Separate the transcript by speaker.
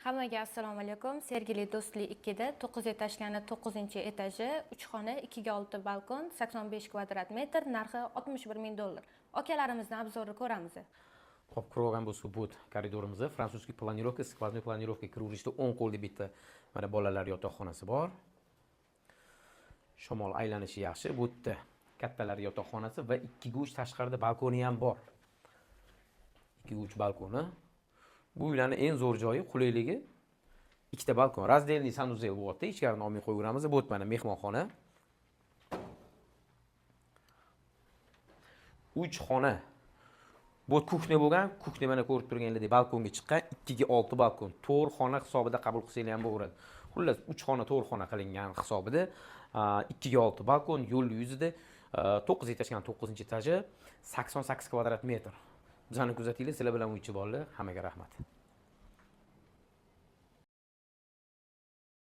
Speaker 1: Hammaga assalomu alaykum. Sergeli do'stli 2 da 9 etajli 9-etaji, 3 xona, 2/6 balkon, 85 kvadrat metr, narxi $61 ming. Akalarimizni obzorini ko'ramiz.
Speaker 2: Hop, ko'rgan bo'lsa bu koridorimizni frantsuzskiy planirovka, skvoznoy planirovka kiraverishda 10 qo'lli bitta mana bolalar yotoqxonasi bor. Shamol aylanishi yaxshi. Bu yerda kattalar yotoqxonasi va 2/3 tashqarida balkoni ham bor. 2/3 balkoni. Bu uylarning eng zo'r joyi, qulayligi ikkita balkon, razdelniy sanuzel bo'lyapti. Ichkarini olmay qo'yaveramiz. Bu mana mehmonxona. 3 xona. Bu kuxnya bo'lgan, kuxnya mana ko'rib turganingizdek balkonga chiqqan 2/6 balkon. 4 xona hisobida qabul qilsanglar ham bo'laveradi. Xullas 3 xona 4 xona qilingan hisobida 2/6 balkon yo'l yuzida 9 etajli 9-etaji 88 kvadrat metr. Bizani kuzatinglar, sizlar bilan uychi bolalar. Hammaga rahmat.